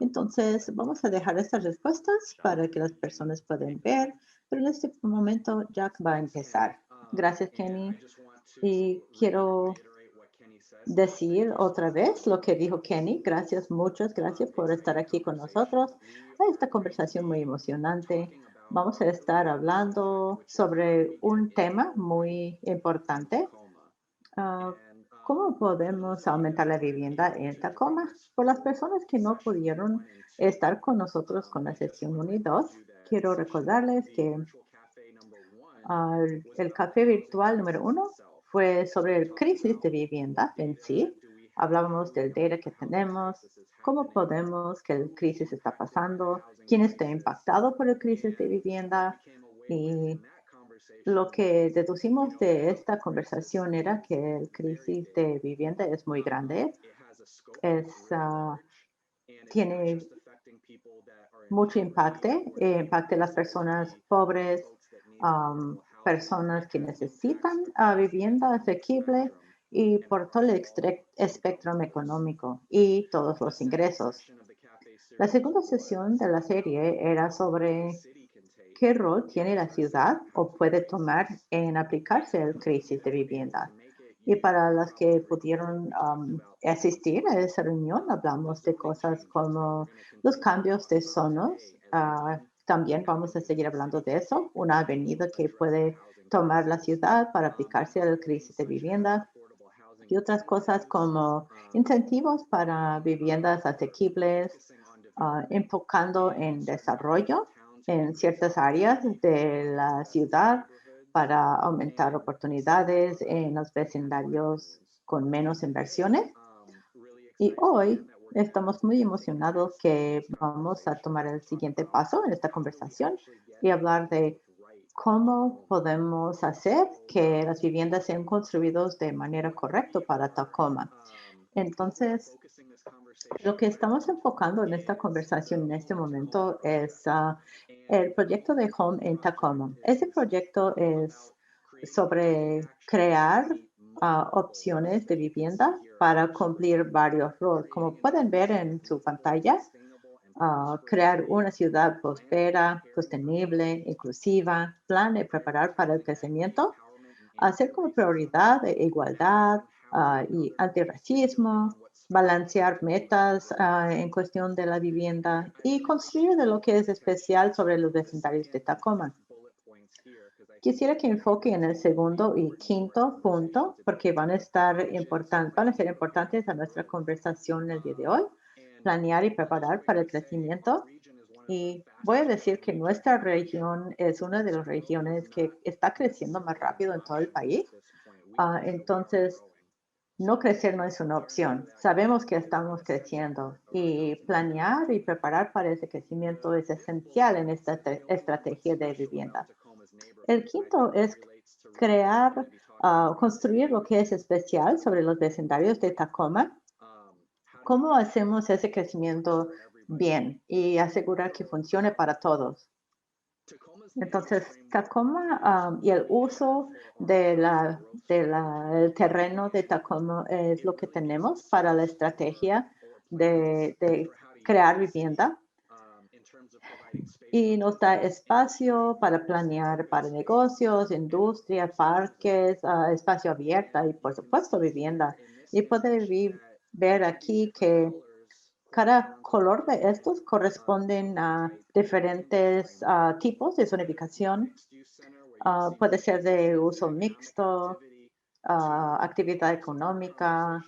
Entonces, vamos a dejar estas respuestas para que las personas puedan ver, pero en este momento Jack va a empezar. Gracias, Kenny. Y quiero decir otra vez lo que dijo Kenny. Gracias, muchas gracias por estar aquí con nosotros. A esta conversación muy emocionante. Vamos a estar hablando sobre un tema muy importante. Ah, ¿Cómo podemos aumentar la vivienda en Tacoma? Por las personas que no pudieron estar con nosotros con la sesión 1 y 2, quiero recordarles que el café virtual número 1 fue sobre el crisis de vivienda en sí. Hablábamos del data que tenemos, cómo podemos que el crisis está pasando, quién está impactado por el crisis de vivienda y lo que deducimos de esta conversación era que el crisis de vivienda es muy grande, es, tiene mucho impacto, impacta a las personas pobres, personas que necesitan vivienda asequible y por todo el espectro económico y todos los ingresos. La segunda sesión de la serie era sobre qué rol tiene la ciudad o puede tomar en aplicarse al crisis de vivienda. Y para las que pudieron asistir a esa reunión, hablamos de cosas como los cambios de zonas. También vamos a seguir hablando de eso, una avenida que puede tomar la ciudad para aplicarse a la crisis de vivienda y otras cosas como incentivos para viviendas asequibles, enfocando en desarrollo en ciertas áreas de la ciudad para aumentar oportunidades en los vecindarios con menos inversiones. Y hoy estamos muy emocionados que vamos a tomar el siguiente paso en esta conversación y hablar de cómo podemos hacer que las viviendas sean construidas de manera correcta para Tacoma. Entonces, lo que estamos enfocando en esta conversación en este momento es el proyecto de Home en Tacoma. Ese proyecto es sobre crear opciones de vivienda para cumplir varios roles. Como pueden ver en su pantalla, crear una ciudad próspera, sostenible, inclusiva, plan de preparar para el crecimiento, hacer como prioridad igualdad y antirracismo, balancear metas en cuestión de la vivienda y construir de lo que es especial sobre los vecindarios de Tacoma. Quisiera que enfoque en el segundo y quinto punto porque van a ser importantes a nuestra conversación el día de hoy. Planear y preparar para el crecimiento. Y voy a decir que nuestra región es una de las regiones que está creciendo más rápido en todo el país. Entonces, no crecer no es una opción. Sabemos que estamos creciendo y planear y preparar para ese crecimiento es esencial en esta estrategia de vivienda. El quinto es crear, construir lo que es especial sobre los vecindarios de Tacoma. ¿Cómo hacemos ese crecimiento bien y asegurar que funcione para todos? Entonces, Tacoma, y el uso del terreno de Tacoma es lo que tenemos para la estrategia de crear vivienda y nos da espacio para planear para negocios, industria, parques, espacio abierto y, por supuesto, vivienda. Y ver aquí que cada color de estos corresponden a diferentes tipos de zonificación. Puede ser de uso mixto, actividad económica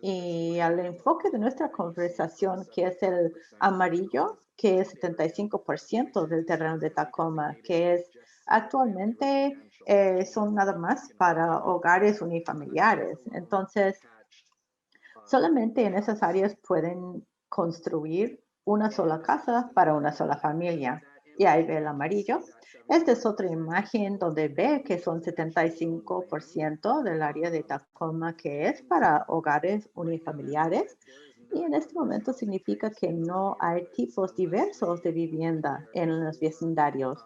y al enfoque de nuestra conversación, que es el amarillo, que es 75% del terreno de Tacoma, que es actualmente son nada más para hogares unifamiliares. Entonces, solamente en esas áreas pueden construir una sola casa para una sola familia. Y ahí ve el amarillo. Esta es otra imagen donde ve que son 75% del área de Tacoma que es para hogares unifamiliares. Y en este momento significa que no hay tipos diversos de vivienda en los vecindarios.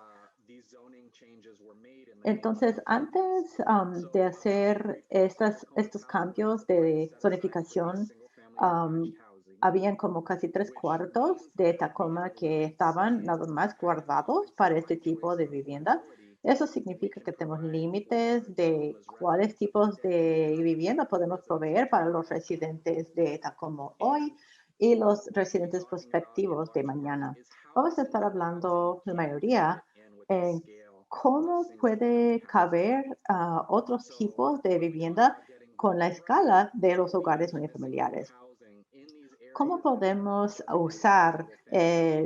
Entonces, antes de hacer estos cambios de zonificación, habían como casi 3/4 de Tacoma que estaban nada más guardados para este tipo de vivienda. Eso significa que tenemos límites de cuáles tipos de vivienda podemos proveer para los residentes de Tacoma hoy y los residentes prospectivos de mañana. Vamos a estar hablando, la mayoría, en cómo puede caber otros tipos de vivienda con la escala de los hogares unifamiliares. ¿Cómo podemos usar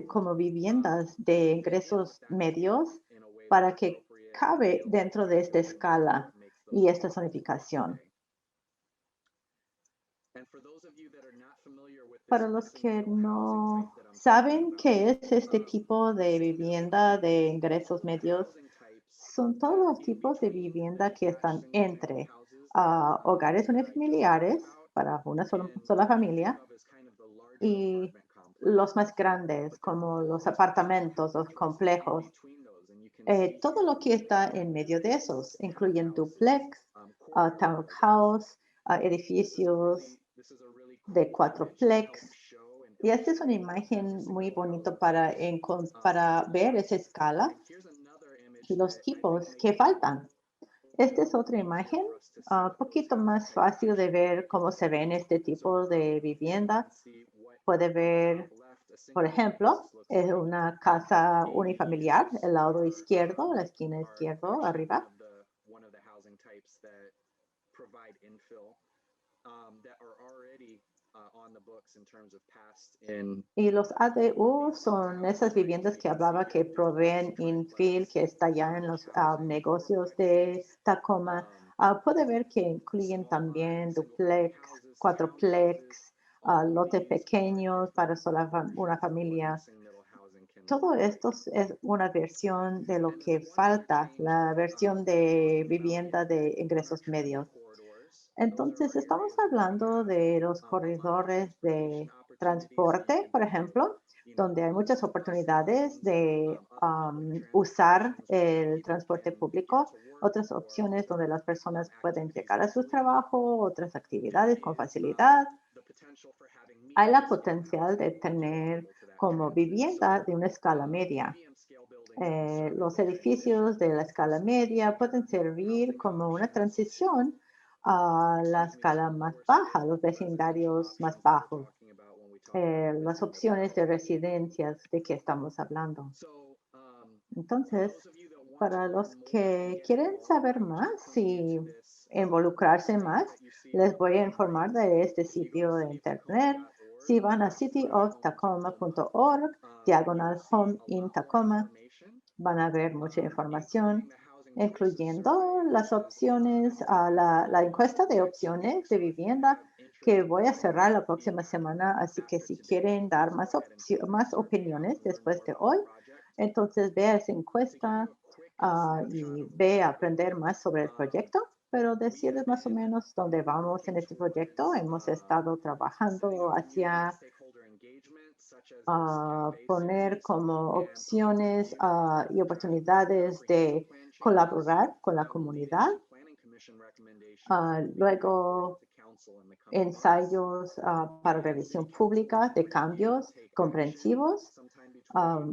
como viviendas de ingresos medios para que cabe dentro de esta escala y esta zonificación? Para los que no saben qué es este tipo de vivienda de ingresos medios, son todos los tipos de vivienda que están entre hogares unifamiliares para una sola familia y los más grandes, como los apartamentos, los complejos. Todo lo que está en medio de esos, incluyen duplex, townhouse, edificios de cuatroplex. Y esta es una imagen muy bonita para ver esa escala y los tipos que faltan. Esta es otra imagen, un poquito más fácil de ver cómo se ve en este tipo de vivienda. Puede ver, por ejemplo, es una casa unifamiliar, el lado izquierdo, la esquina izquierda, arriba. Y los ADU son esas viviendas que hablaba que proveen infill, que está ya en los negocios de Tacoma. Puede ver que incluyen también duplex, cuatroplex, lotes pequeños para una familia. Todo esto es una versión de lo que falta, la versión de vivienda de ingresos medios. Entonces, estamos hablando de los corredores de transporte, por ejemplo, donde hay muchas oportunidades de usar el transporte público, otras opciones donde las personas pueden llegar a su trabajo, otras actividades con facilidad. Hay la potencial de tener como vivienda de una escala media. Los edificios de la escala media pueden servir como una transición a la escala más baja, los vecindarios más bajos, las opciones de residencias de que estamos hablando. Entonces, para los que quieren saber más y involucrarse más, les voy a informar de este sitio de internet. Si van a cityoftacoma.org, diagonal home in Tacoma, van a ver mucha información, incluyendo las opciones, la encuesta de opciones de vivienda que voy a cerrar la próxima semana. Así que si quieren dar más opiniones después de hoy, entonces vea esa encuesta y ve a aprender más sobre el proyecto. Pero decirles más o menos dónde vamos en este proyecto. Hemos estado trabajando hacia poner como opciones y oportunidades de colaborar con la comunidad. Luego, ensayos para revisión pública de cambios comprensivos,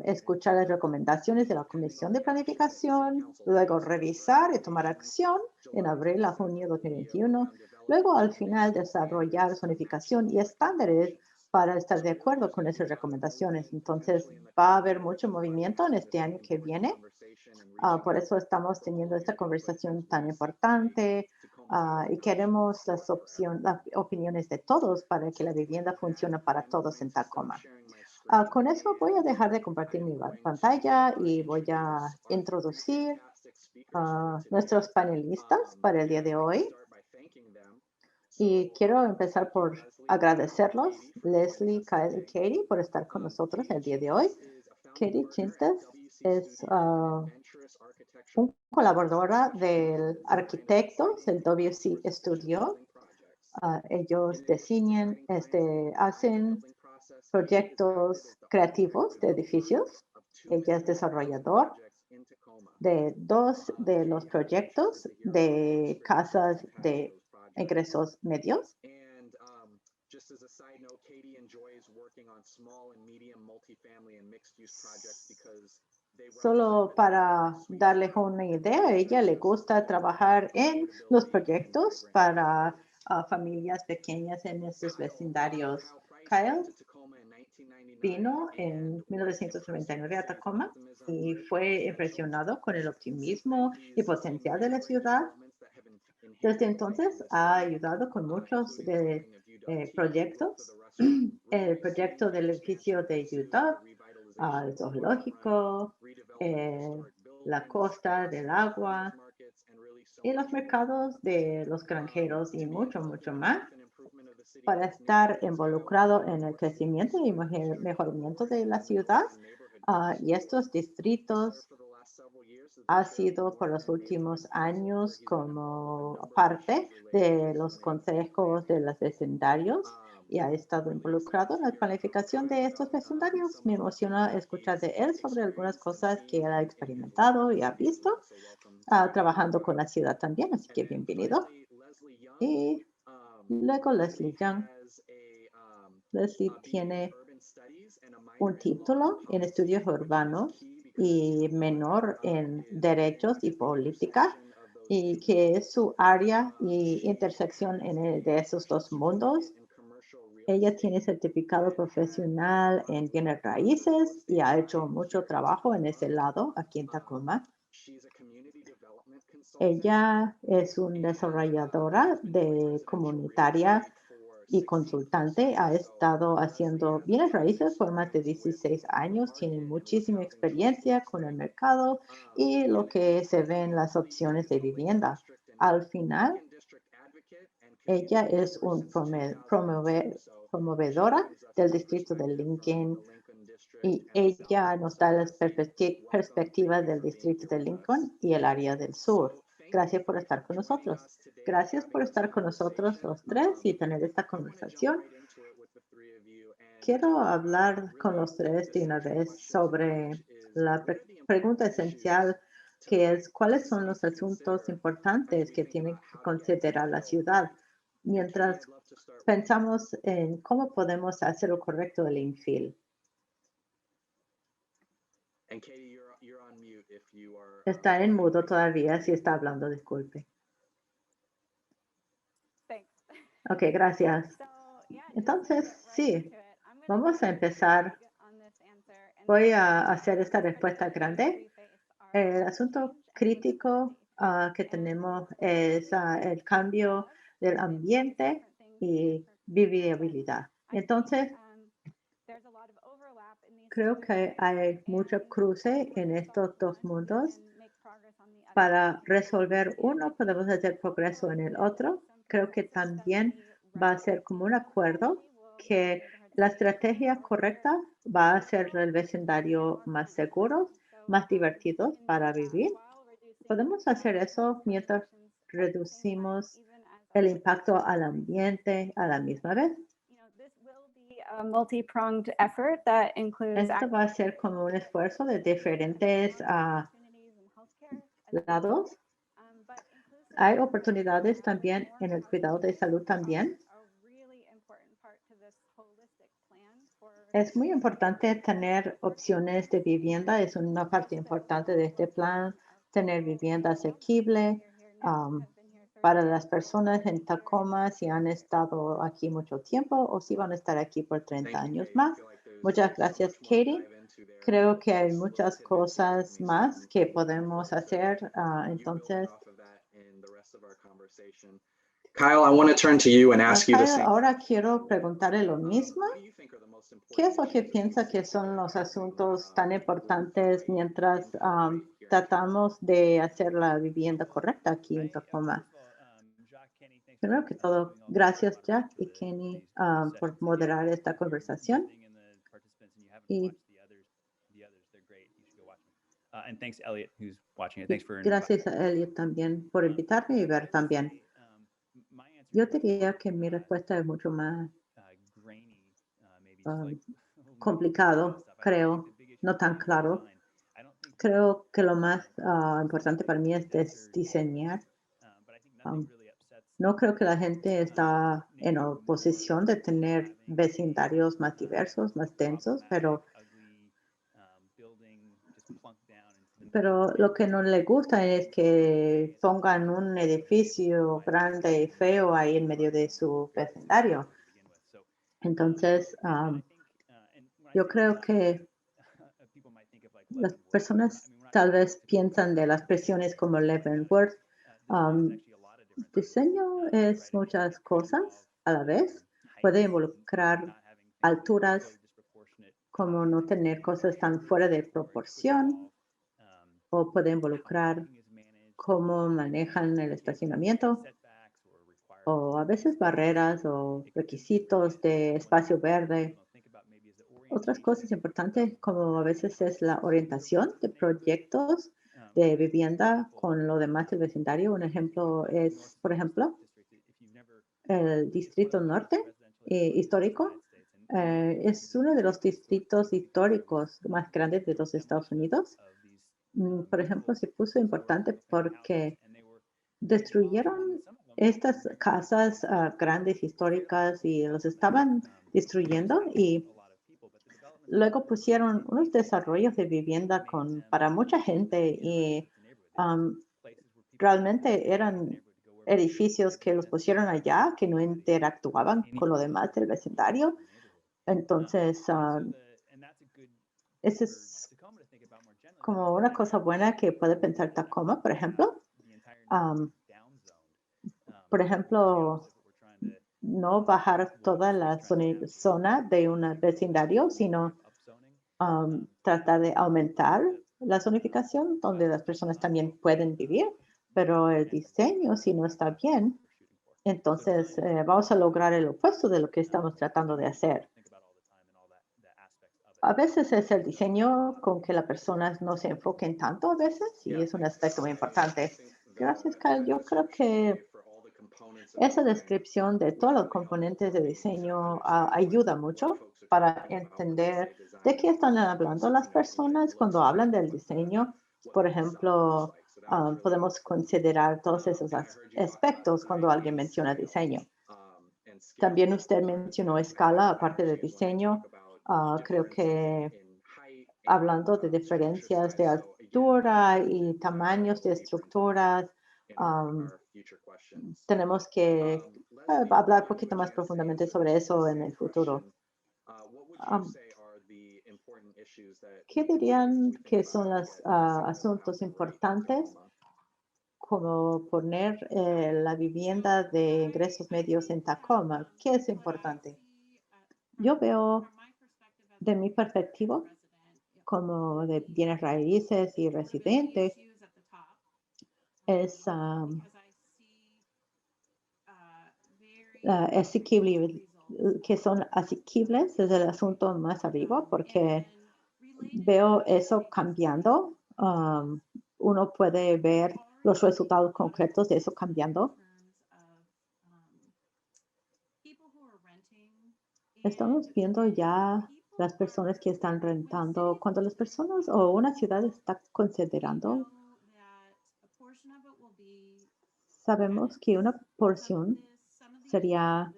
escuchar las recomendaciones de la Comisión de Planificación, luego revisar y tomar acción en abril a junio de 2021, luego al final desarrollar zonificación y estándares para estar de acuerdo con esas recomendaciones. Entonces, va a haber mucho movimiento en este año que viene. Por eso estamos teniendo esta conversación tan importante y queremos las opiniones de todos para que la vivienda funcione para todos en Tacoma. Con eso voy a dejar de compartir mi pantalla y voy a introducir a nuestros panelistas para el día de hoy. Y quiero empezar por agradecerlos, Leslie, Kyle y Katie, por estar con nosotros el día de hoy. Katie Chintes es colaboradora del Arquitectos, el WC Studio. Ellos diseñan, hacen proyectos creativos de edificios. Ella es desarrollador de 2 de los proyectos de casas de ingresos medios. Just as a side note, Katie enjoys working on small and medium multifamily and mixed use projects because they Solo represent para darles una idea, a ella le gusta trabajar en los proyectos para familias pequeñas en estos vecindarios. Kyle vino en 1999 a Tacoma y fue impresionado con el optimismo y potencial de la ciudad. Desde entonces ha ayudado con muchos proyectos. El proyecto del edificio de UW, el zoológico, la costa del agua y los mercados de los granjeros y mucho, mucho más para estar involucrado en el crecimiento y mejoramiento de la ciudad. Y estos distritos ha sido por los últimos años como parte de los consejos de los vecindarios y ha estado involucrado en la planificación de estos vecindarios. Me emociona escuchar de él sobre algunas cosas que él ha experimentado y ha visto trabajando con la ciudad también, así que bienvenido. Y luego Leslie Young. Leslie tiene un título en estudios urbanos y menor en derechos y política, y que es su área y intersección de esos dos mundos. Ella tiene certificado profesional en bienes raíces y ha hecho mucho trabajo en ese lado aquí en Tacoma. Ella es una desarrolladora comunitaria y consultante. Ha estado haciendo bienes raíces por más de 16 años. Tiene muchísima experiencia con el mercado y lo que se ve en las opciones de vivienda. Al final, ella es una promovedora del distrito de Lincoln y ella nos da las perspectivas del distrito de Lincoln y el área del sur. Gracias por estar con nosotros. Gracias por estar con nosotros los tres y tener esta conversación. Quiero hablar con los tres de una vez sobre la pregunta esencial, que es cuáles son los asuntos importantes que tiene que considerar la ciudad mientras pensamos en cómo podemos hacer lo correcto del infill. Está en mudo todavía si está hablando, disculpe. Ok, gracias. Entonces, sí, vamos a empezar. Voy a hacer esta respuesta grande. El asunto crítico que tenemos es el cambio del ambiente y vivibilidad. Entonces, creo que hay mucho cruce en estos dos mundos. Para resolver uno, podemos hacer progreso en el otro. Creo que también va a ser como un acuerdo que la estrategia correcta va a hacer el vecindario más seguro, más divertido para vivir. Podemos hacer eso mientras reducimos el impacto al ambiente a la misma vez. Esto va a ser como un esfuerzo de diferentes lados. Hay oportunidades también en el cuidado de salud también. Es muy importante tener opciones de vivienda. Es una parte importante de este plan, tener vivienda asequible para las personas en Tacoma si han estado aquí mucho tiempo o si van a estar aquí por 30 años más. Muchas gracias, Katie. Creo que hay muchas cosas más que podemos hacer. Entonces, Kyle, I want to turn to you and ask you the same. Ahora quiero preguntarle lo mismo. ¿Qué es lo que piensa que son los asuntos tan importantes mientras tratamos de hacer la vivienda correcta aquí en Tacoma? Primero que todo, gracias Jack y Kenny por moderar esta conversación. Y and thanks Elliot, who's watching it. Thanks for gracias a Elliot también por invitarme y ver también. Yo diría que mi respuesta es mucho más complicado, creo, no tan claro. Creo que lo más importante para mí es diseñar No creo que la gente está en oposición de tener vecindarios más diversos, más densos, pero lo que no le gusta es que pongan un edificio grande y feo ahí en medio de su vecindario. Entonces, yo creo que las personas tal vez piensan de las presiones como Leavenworth. Um, Diseño es muchas cosas a la vez. Puede involucrar alturas como no tener cosas tan fuera de proporción, o puede involucrar cómo manejan el estacionamiento, o a veces barreras o requisitos de espacio verde. Otras cosas importantes, como a veces es la orientación de proyectos de vivienda con lo demás del vecindario. Un ejemplo es, por ejemplo, el Distrito Norte histórico. Es uno de los distritos históricos más grandes de los Estados Unidos. Por ejemplo, se puso importante porque destruyeron estas casas grandes históricas y los estaban destruyendo, y luego pusieron unos desarrollos de vivienda para mucha gente, y um, realmente eran edificios que los pusieron allá, que no interactuaban con lo demás del vecindario. Entonces, esa es como una cosa buena que puede pensar Tacoma, por ejemplo. Um, por ejemplo, no bajar toda la zona de un vecindario, sino tratar de aumentar la zonificación donde las personas también pueden vivir, pero el diseño, si no está bien, entonces vamos a lograr el opuesto de lo que estamos tratando de hacer. A veces es el diseño con que las personas no se enfoquen tanto a veces, y es un aspecto muy importante. Gracias, Kyle. Yo creo que esa descripción de todos los componentes de diseño ayuda mucho para entender de qué están hablando las personas cuando hablan del diseño. Por ejemplo, podemos considerar todos esos aspectos cuando alguien menciona diseño. También usted mencionó escala, aparte de diseño. Creo que hablando de diferencias de altura y tamaños de estructuras, tenemos que hablar un poquito más profundamente sobre eso en el futuro. ¿Qué dirían que son los asuntos importantes, como poner la vivienda de ingresos medios en Tacoma? ¿Qué es importante? Yo veo, de mi perspectiva, como de bienes raíces y residentes, es asequible, que son asequibles desde el asunto más arriba, porque veo eso cambiando. Uno puede ver los resultados concretos de eso cambiando. Estamos viendo ya las personas que están rentando, cuando las personas o una ciudad está considerando, sabemos que una porción sería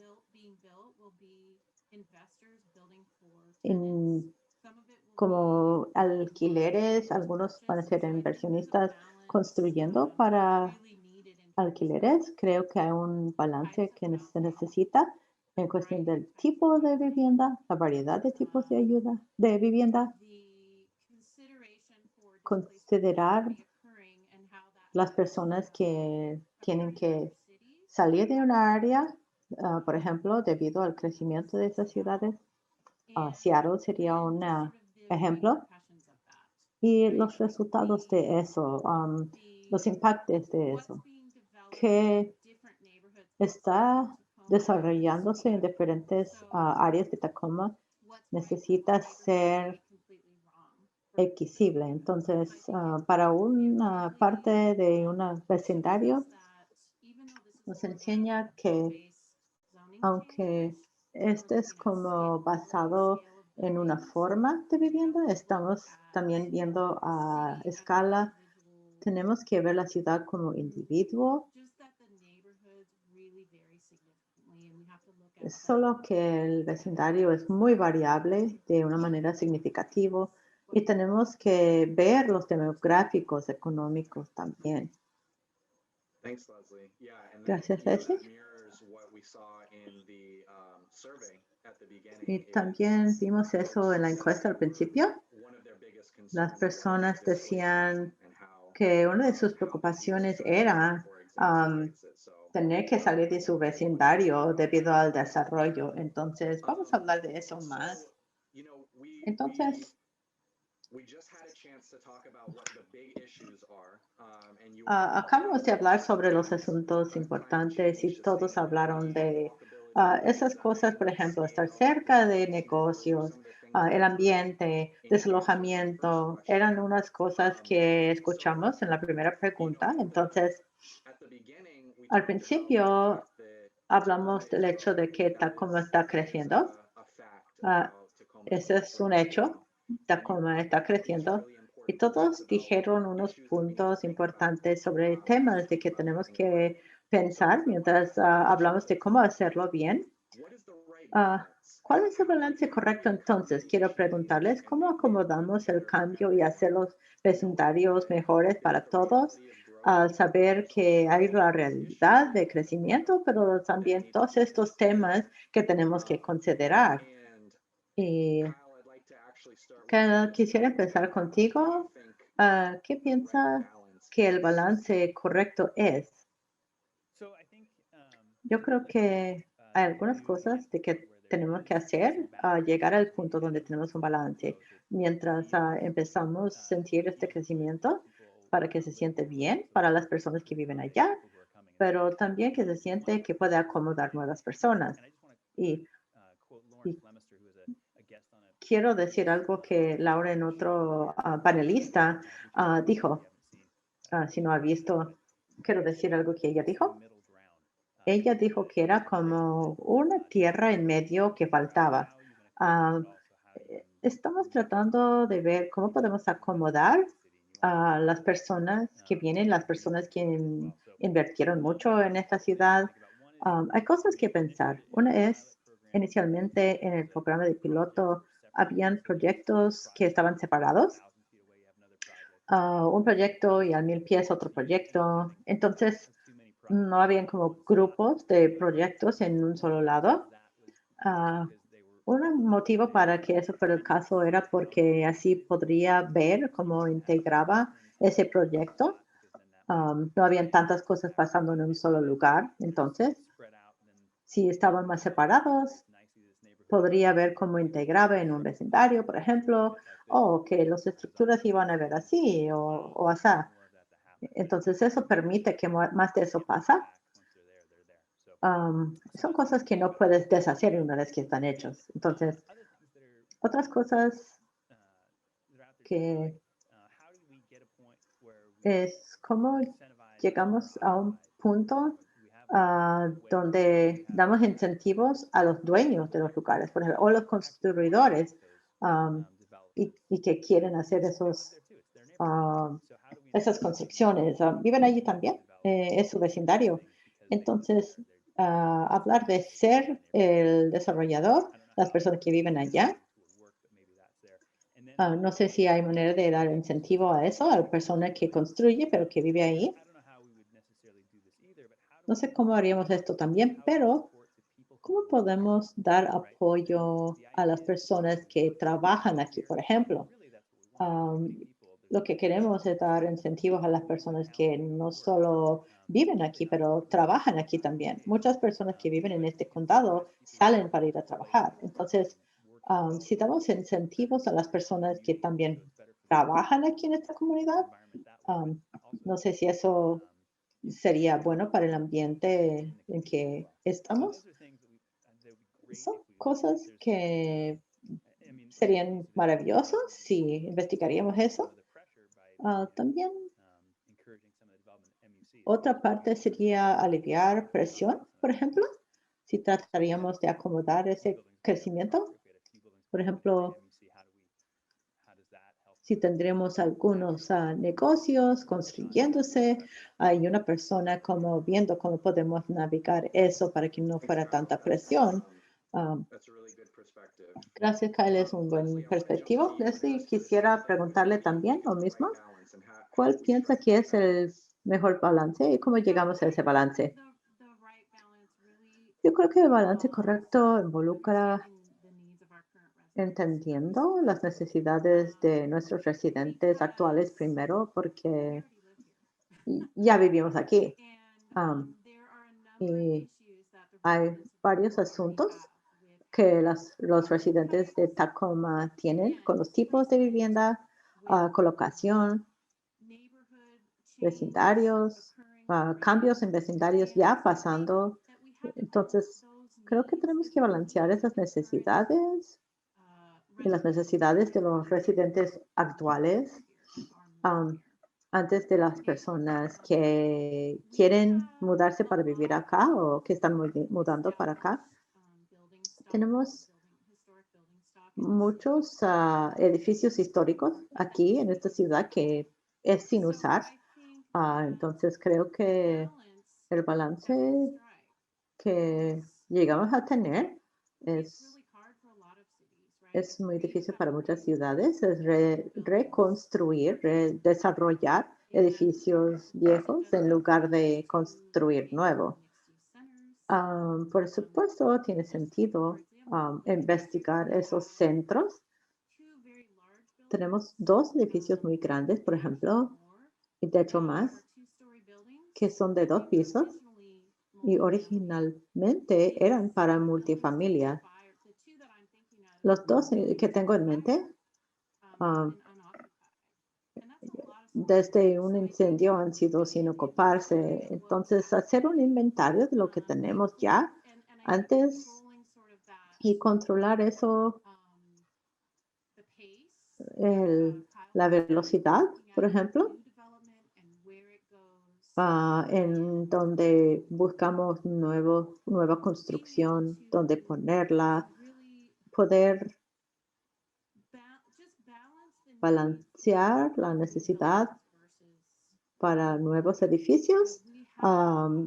como alquileres. Algunos van a ser inversionistas construyendo para alquileres. Creo que hay un balance que se necesita en cuestión del tipo de vivienda, la variedad de tipos de ayuda de vivienda, considerar las personas que tienen que salir de una área, por ejemplo, debido al crecimiento de esas ciudades. Seattle sería un ejemplo. Y los resultados de eso, los impactos de eso, que está desarrollándose en diferentes áreas de Tacoma, necesita ser equisible. Entonces, para una parte de un vecindario, nos enseña que aunque este es como basado en una forma de vivienda, estamos también viendo a escala. Tenemos que ver la ciudad como individuo Solo que el vecindario es muy variable de una manera significativa y tenemos que ver los demográficos económicos también. Thanks, Leslie. Yeah, and Gracias, that Leslie. mirrors what we saw in the survey at the beginning. Y también vimos eso en la encuesta al principio. One of their biggest concerns Las was personas decían displacement and how que una de sus preocupaciones era tener que salir de su vecindario debido al desarrollo. Entonces, vamos a hablar de eso más. you know, Entonces, we just had a chance to talk about what the big issues are, and you acabamos de hablar sobre los asuntos importantes y todos hablaron de esas cosas, por ejemplo, estar cerca de negocios, el ambiente, desalojamiento, eran unas cosas que escuchamos en la primera pregunta. Entonces, at the beginning we al talked about the principio fact that hablamos del hecho de que Tacoma está creciendo. Ese es un hecho. Tacoma está creciendo. Y todos dijeron unos puntos importantes sobre temas de que tenemos que pensar mientras hablamos de cómo hacerlo bien. ¿Cuál es el balance correcto entonces? Quiero preguntarles cómo acomodamos el cambio y hacer los vecindarios mejores para todos, al saber que hay la realidad de crecimiento, pero también todos estos temas que tenemos que considerar. Y quisiera empezar contigo. ¿Qué piensa que el balance correcto es? Yo creo que hay algunas cosas de que tenemos que hacer llegar al punto donde tenemos un balance. Mientras empezamos a sentir este crecimiento para que se siente bien para las personas que viven allá, pero también que se siente que puede acomodar nuevas personas. Y quiero decir algo que Laura en otro panelista dijo. Si no ha visto, quiero decir algo que ella dijo. Ella dijo que era como una tierra en medio que faltaba. Estamos tratando de ver cómo podemos acomodar a las personas que vienen, las personas que invirtieron mucho en esta ciudad. Hay cosas que pensar. Una es, inicialmente en el programa de piloto, habían proyectos que estaban separados. Un proyecto y al 1000 pies otro proyecto. Entonces, no habían como grupos de proyectos en un solo lado. Un motivo para que eso fuera el caso era porque así podría ver cómo integraba ese proyecto. No habían tantas cosas pasando en un solo lugar. Entonces, si estaban más separados, podría ver cómo integraba en un vecindario, por ejemplo, o que las estructuras iban a ver así o así. Entonces, eso permite que más de eso pasa. Son cosas que no puedes deshacer una vez que están hechos. Entonces, otras cosas que es cómo llegamos a un punto donde damos incentivos a los dueños de los lugares, por ejemplo, o los construidores y que quieren hacer esas construcciones. Viven allí también, es su vecindario. Entonces, hablar de ser el desarrollador, las personas que viven allá. No sé si hay manera de dar incentivo a eso, a la persona que construye, pero que vive ahí. No sé cómo haríamos esto también, pero ¿cómo podemos dar apoyo a las personas que trabajan aquí, por ejemplo? Lo que queremos es dar incentivos a las personas que no solo viven aquí, pero trabajan aquí también. Muchas personas que viven en este condado salen para ir a trabajar. Entonces, si damos incentivos a las personas que también trabajan aquí en esta comunidad, no sé si eso sería bueno para el ambiente en que estamos. Son cosas que serían maravillosas si investigaríamos eso. También otra parte sería aliviar presión, por ejemplo, si trataríamos de acomodar ese crecimiento. Por ejemplo, si tendremos algunos negocios construyéndose, hay una persona como viendo cómo podemos navegar eso para que no fuera tanta presión. That's a really good perspective. Gracias, Kyle. Es un buen perspectiva. Leslie, quisiera preguntarle también lo mismo. ¿Cuál piensa que es el mejor balance y cómo llegamos a ese balance? Yo creo que el balance correcto involucra entendiendo las necesidades de nuestros residentes actuales primero, porque ya vivimos aquí. Y hay varios asuntos que los residentes de Tacoma tienen con los tipos de vivienda, colocación, vecindarios, cambios en vecindarios ya pasando. Entonces, creo que tenemos que balancear esas necesidades y las necesidades de los residentes actuales antes de las personas que quieren mudarse para vivir acá o que están mudando para acá. Tenemos muchos edificios históricos aquí en esta ciudad que es sin usar. Entonces creo que el balance que llegamos a tener es muy difícil para muchas ciudades, es reconstruir, desarrollar edificios viejos en lugar de construir nuevo. Por supuesto, tiene sentido investigar esos centros. Tenemos 2 edificios muy grandes, por ejemplo, y de hecho más, que son de 2 pisos y originalmente eran para multifamilia. Los 2 que tengo en mente, desde un incendio han sido sin ocuparse. Entonces, hacer un inventario de lo que tenemos ya antes y controlar eso, la velocidad, por ejemplo, en donde buscamos nueva construcción, donde ponerla, poder balancear la necesidad para nuevos edificios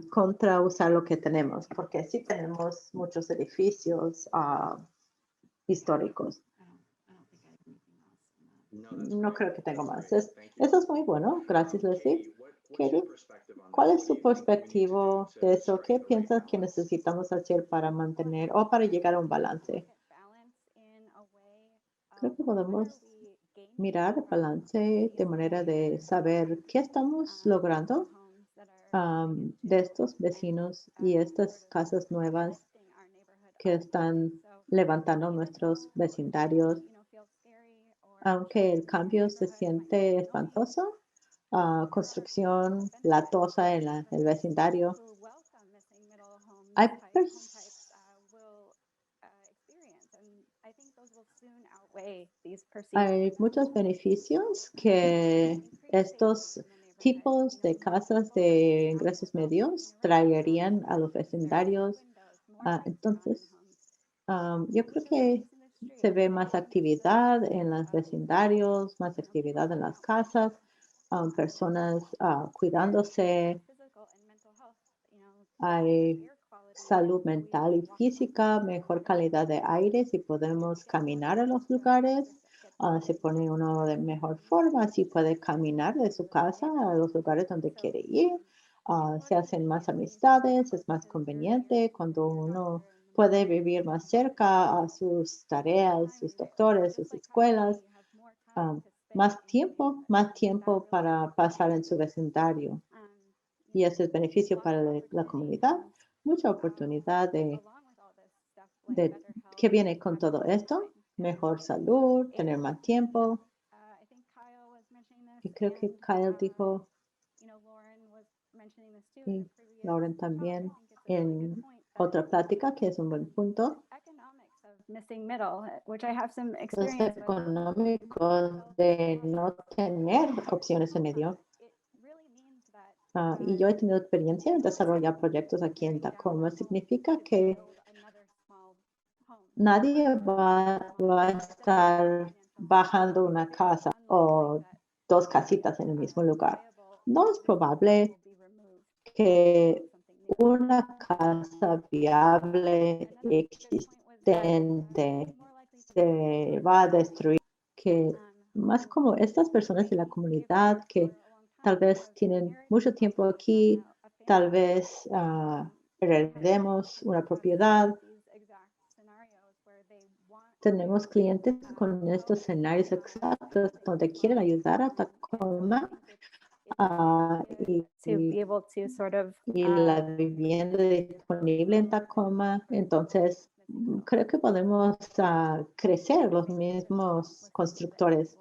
contra usar lo que tenemos, porque sí tenemos muchos edificios históricos. No creo que tengo más. Eso es muy bueno. Gracias, Leslie. Katie, ¿cuál es su perspectiva de eso? ¿Qué piensas que necesitamos hacer para mantener o para llegar a un balance? Creo que podemos mirar el balance de manera de saber qué estamos logrando de estos vecinos y estas casas nuevas que están levantando nuestros vecindarios. Aunque el cambio se siente espantoso, construcción latosa en el vecindario. Hay, hay muchos beneficios que estos tipos de casas de ingresos medios traerían a los vecindarios. Entonces, yo creo que se ve más actividad en los vecindarios, más actividad en las casas, personas cuidándose. Hay salud mental y física, mejor calidad de aire si podemos caminar a los lugares. Se pone uno de mejor forma, si puede caminar de su casa a los lugares donde quiere ir. Se hacen más amistades, es más conveniente cuando uno puede vivir más cerca a sus tareas, sus doctores, sus escuelas. Más tiempo para pasar en su vecindario. Y ese es beneficio para la comunidad. Mucha oportunidad de que viene con todo esto. Mejor salud, tener más tiempo. Y creo que Kyle dijo, y Lauren también, en otra plática, que es un buen punto. Los económicos de no tener opciones en medio. Y yo he tenido experiencia en desarrollar proyectos aquí en Tacoma. Significa que nadie va a estar bajando una casa o 2 casitas en el mismo lugar. No es probable que una casa viable existente persistente, se va a destruir, que más como estas personas de la comunidad que tal vez tienen mucho tiempo aquí, tal vez heredemos una propiedad. Tenemos clientes con estos escenarios exactos donde quieren ayudar a Tacoma y to be able to sort of la vivienda disponible en Tacoma. Entonces, creo que podemos crecer los mismos constructores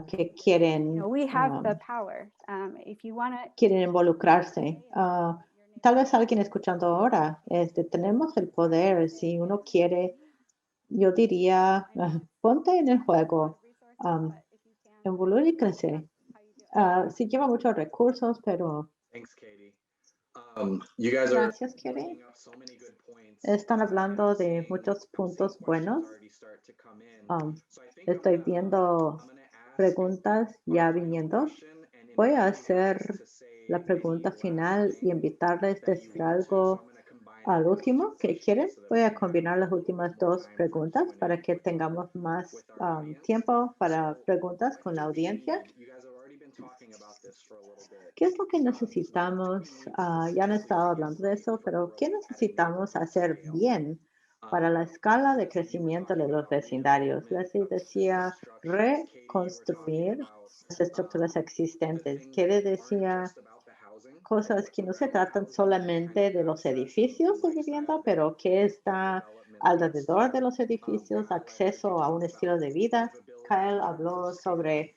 que quieren, we have the power. If you want to, quieren involucrarse. Tal vez alguien escuchando ahora, tenemos el poder. Si uno quiere, yo diría, ponte en el juego, involúcrese. Sí lleva muchos recursos, pero Thanks, Katie. You guys are gracias, Katie. bringing up so many good points. Están I'm hablando seeing de muchos some puntos questions buenos. already start to come in. So I think Estoy I'm viendo gonna ask preguntas ya our final viniendo. question and Voy a invite you hacer guys to say la any pregunta last final y thing invitarles a that you decir want to. So algo I'm gonna combine al all those two último que quieren. questions so that Voy we a can have combinar las a little últimas bit more dos time for preguntas Q&A para que with tengamos más our audience. tiempo para So preguntas I con la think we audiencia. need, you guys have already been talking about this for a little bit. ¿Qué es lo que So what do we necesitamos? need Ya han specifically estado to hablando de eso, improve for pero growth ¿qué at a necesitamos neighborhood hacer scale? bien para la escala de crecimiento de los vecindarios? Leslie decía reconstruir las estructuras existentes. Quiere decir cosas que no se tratan solamente de los edificios de vivienda, pero que está alrededor de los edificios, acceso a un estilo de vida. Kyle habló sobre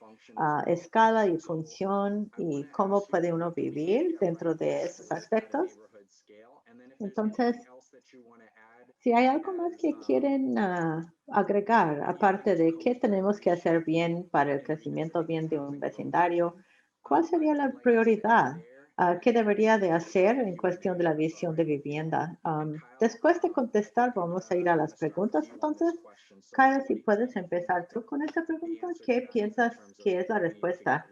escala y función y cómo puede uno vivir dentro de esos aspectos. Entonces, si hay algo más que quieren agregar, aparte de qué tenemos que hacer bien para el crecimiento bien de un vecindario, ¿cuál sería la prioridad? ¿Qué debería de hacer en cuestión de la visión de vivienda? Después de contestar, vamos a ir a las preguntas. Entonces, Kyle, si puedes empezar tú con esta pregunta, ¿qué piensas que es la respuesta?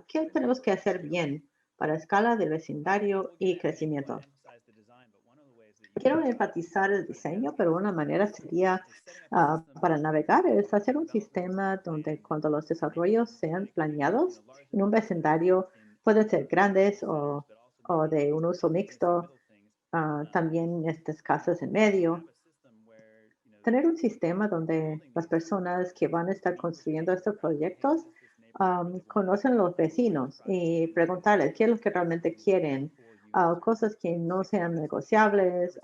¿Qué tenemos que hacer bien para escala del vecindario y crecimiento? Quiero enfatizar el diseño, pero una manera sería para navegar es hacer un sistema donde cuando los desarrollos sean planeados en un vecindario, pueden ser grandes o de un uso mixto, también estas casas en medio. Tener un sistema donde las personas que van a estar construyendo estos proyectos conocen a los vecinos y preguntarles qué es lo que realmente quieren, cosas que no sean negociables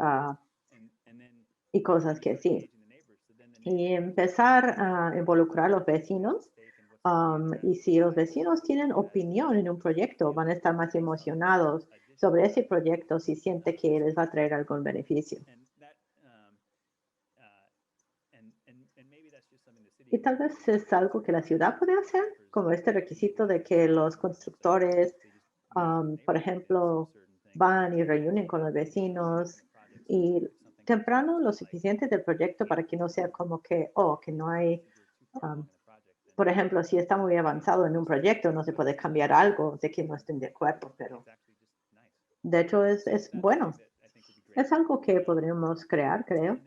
y cosas que sí. Y empezar a involucrar a los vecinos. Y si los vecinos tienen opinión en un proyecto, van a estar más emocionados sobre ese proyecto si siente que les va a traer algún beneficio. Y tal vez es algo que la ciudad puede hacer, como este requisito de que los constructores, por ejemplo, van y reúnen con los vecinos y temprano lo suficiente del proyecto para que no sea como que, que no hay, por ejemplo, si está muy avanzado en un proyecto, no se puede cambiar algo de que no estén de acuerdo, pero de hecho es bueno. Es algo que podremos crear, creo.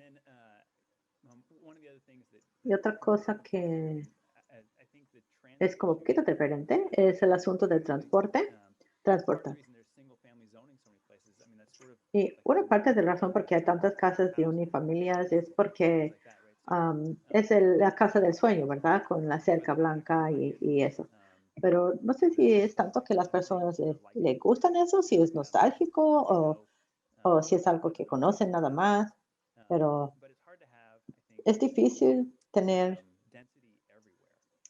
Y otra cosa que es como un poquito diferente es el asunto del transporte. Y una parte de la razón por qué hay tantas casas de unifamilias es porque es la casa del sueño, ¿verdad? Con la cerca blanca y eso. Pero no sé si es tanto que las personas le gustan eso, si es nostálgico o si es algo que conocen nada más, pero es difícil tener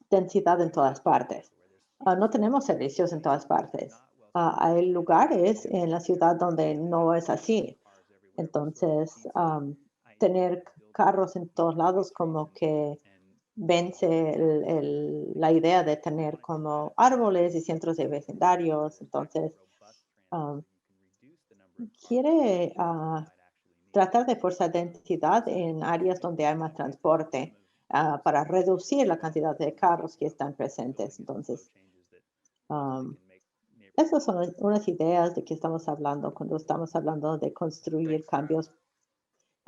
densidad en todas partes. No tenemos servicios en todas partes. Hay lugares en la ciudad donde no es así. Entonces, tener carros en todos lados como que vence la idea de tener como árboles y centros de vecindarios. Entonces, quiere tratar de forzar densidad en áreas donde hay más transporte para reducir la cantidad de carros que están presentes. Entonces, esas son unas ideas de que estamos hablando cuando estamos hablando de construir cambios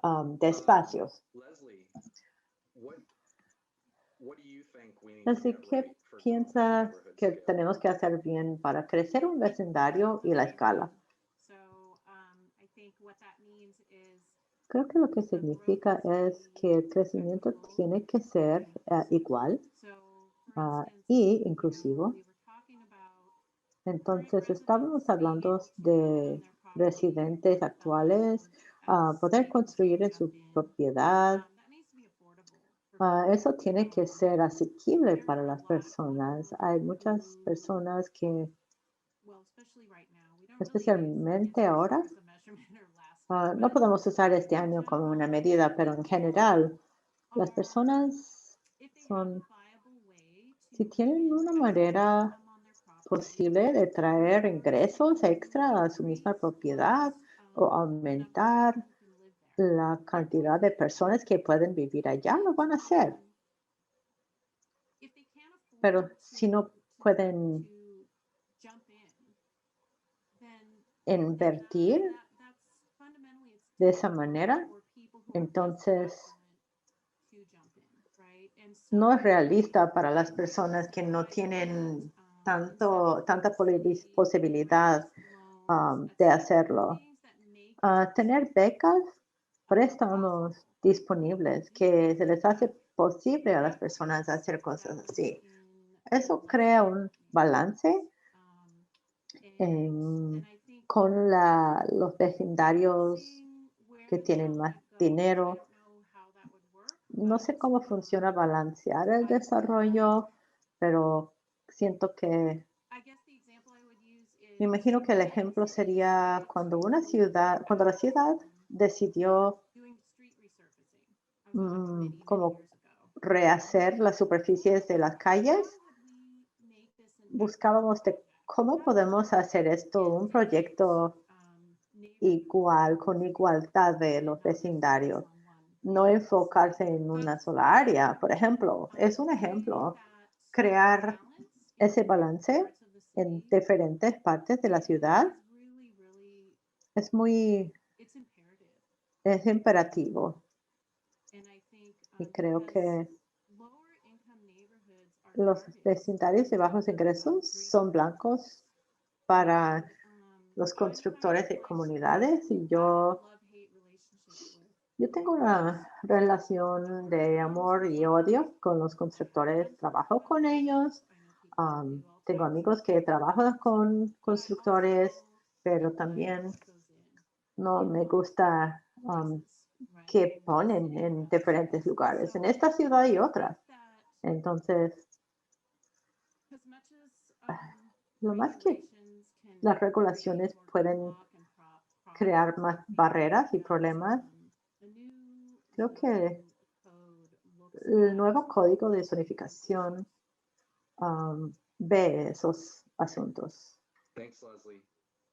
de espacios. Leslie, what do you think we need to Así get que right for growth piensas neighborhood que scale? tenemos que hacer bien para crecer un vecindario y la escala. Creo que lo que significa es que el crecimiento tiene que ser igual y inclusivo. Entonces, estábamos hablando de residentes actuales, poder construir en su propiedad. Eso tiene que ser asequible para las personas. Hay muchas personas que, especialmente ahora, no podemos usar este año como una medida, pero en general, las personas son, si tienen una manera posible de traer ingresos extra a su misma propiedad o aumentar la cantidad de personas que pueden vivir allá, lo van a hacer. Pero si no pueden invertir de esa manera, entonces no es realista para las personas que no tienen tanta posibilidad de hacerlo. Tener becas, préstamos disponibles que se les hace posible a las personas hacer cosas así. Eso crea un balance con los vecindarios que tienen más dinero. No sé cómo funciona balancear el desarrollo, pero siento que, me imagino que el ejemplo sería cuando la ciudad decidió como rehacer las superficies de las calles, buscábamos de cómo podemos hacer esto un proyecto igual, con igualdad de los vecindarios. No enfocarse en una sola área, por ejemplo. Es un ejemplo. Crear ese balance en diferentes partes de la ciudad es imperativo. Y creo que los vecindarios de bajos ingresos son blancos para los constructores de comunidades y yo tengo una relación de amor y odio con los constructores. Trabajo con ellos. Tengo amigos que trabajan con constructores, pero también no me gusta que ponen en diferentes lugares, en esta ciudad y otras. Entonces, lo más que las regulaciones pueden crear más barreras y problemas, creo que el nuevo código de zonificación ve esos asuntos. Thanks, Leslie.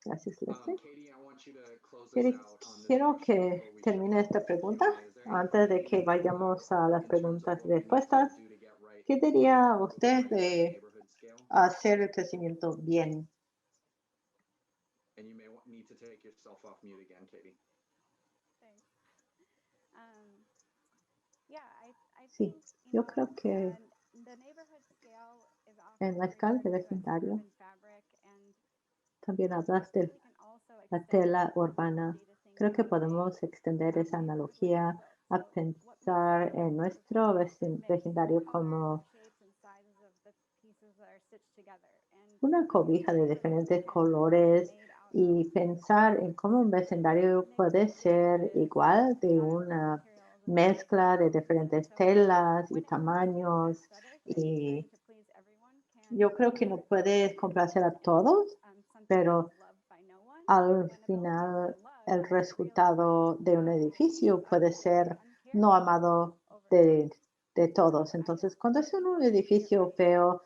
Gracias, Leslie. Katie, I want you to close us Katie, out on this quiero section que before we termine shift esta to pregunta Q&A. Is there antes de anything que you vayamos a las in terms of preguntas what y we need to respuestas. do to get right ¿Qué for diría growth usted neighborhood de scale? hacer el crecimiento bien? And you may need to take yourself off mute again, Katie. Sí, yo creo que en la escala de vecindario también hablas de la tela urbana. Creo que podemos extender esa analogía a pensar en nuestro vecindario como una cobija de diferentes colores y pensar en cómo un vecindario puede ser igual de una mezcla de diferentes telas y tamaños. Y yo creo que no puede complacer a todos, pero al final el resultado de un edificio puede ser no amado de todos. Entonces, cuando es un edificio feo,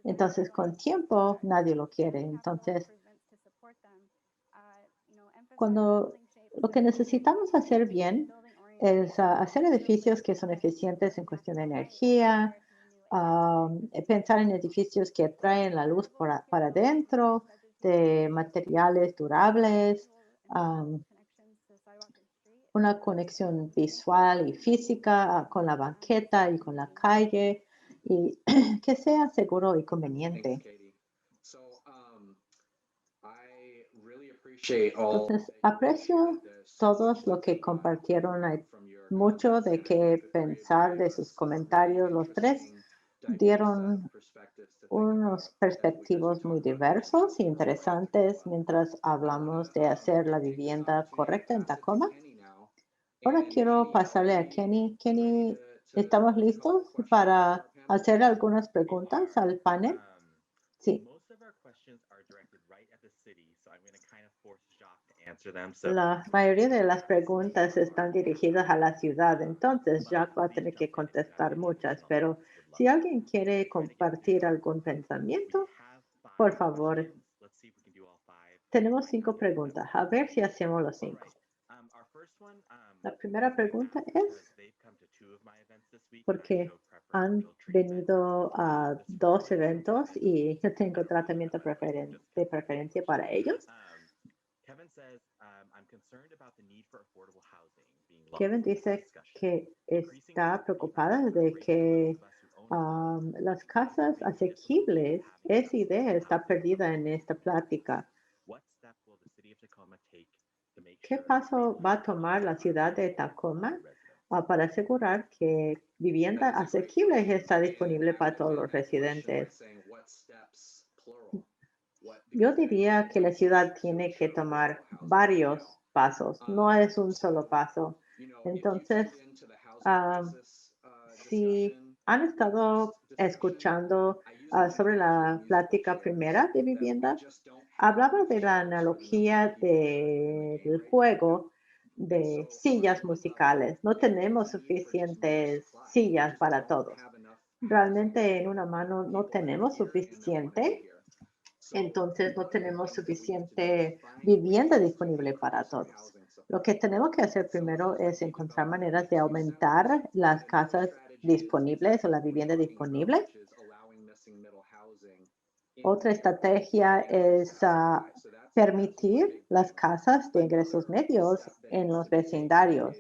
entonces con tiempo nadie lo quiere. Entonces, cuando lo que necesitamos hacer bien es hacer edificios que son eficientes en cuestión de energía, pensar en edificios que traen la luz para adentro, de materiales durables, una conexión visual y física con la banqueta y con la calle y que sea seguro y conveniente. Entonces, aprecio todos lo que compartieron. Hay mucho de qué pensar de sus comentarios. Los tres dieron unos perspectivos muy diversos e interesantes mientras hablamos de hacer la vivienda correcta en Tacoma. Ahora quiero pasarle a Kenny. Kenny, ¿estamos listos para hacer algunas preguntas al panel? Sí. La mayoría de las preguntas están dirigidas a la ciudad, entonces Jack va a tener que contestar muchas, pero si alguien quiere compartir algún pensamiento, por favor. Tenemos 5 preguntas. A ver si hacemos los 5. La primera pregunta es, porque han venido a 2 eventos y yo tengo tratamiento de preferencia para ellos. Kevin dice que está preocupada de que las casas asequibles, esa idea está perdida en esta plática. ¿Qué paso va a tomar la ciudad de Tacoma para asegurar que vivienda asequible está disponible para todos los residentes? Yo diría que la ciudad tiene que tomar varios pasos, no es un solo paso. Entonces, si han estado escuchando sobre la plática primera de vivienda, hablaba de la analogía del juego de sillas musicales. No tenemos suficientes sillas para todos. Realmente en una mano no tenemos suficiente. Entonces no tenemos suficiente vivienda disponible para todos. Lo que tenemos que hacer primero es encontrar maneras de aumentar las casas disponibles o la vivienda disponible. Otra estrategia es permitir las casas de ingresos medios en los vecindarios.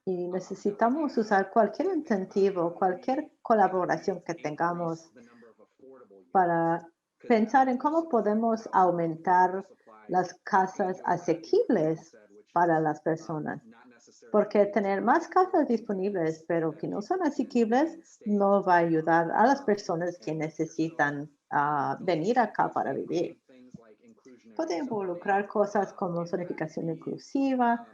Y necesitamos usar cualquier incentivo, cualquier colaboración que tengamos para pensar en cómo podemos aumentar las casas asequibles para las personas. Porque tener más casas disponibles, pero que no son asequibles, no va a ayudar a las personas que necesitan venir acá para vivir. Puede involucrar cosas como zonificación inclusiva,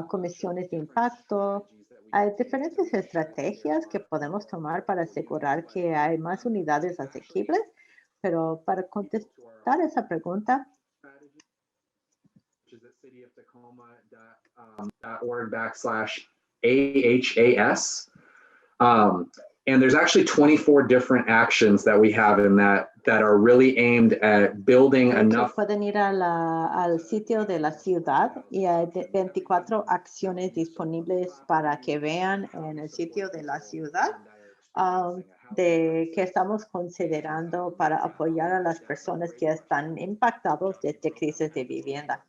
comisiones de impacto. Hay diferentes estrategias que podemos tomar para asegurar que hay más unidades asequibles, pero para contestar esa pregunta, .org/AHAS. And there's actually 24 different actions that we have in that are really aimed at building enough. Pueden ir al sitio de la ciudad y hay 24 acciones disponibles para que vean en el sitio de la ciudad de que estamos considerando para apoyar a las personas que están impactados de esta crisis de vivienda.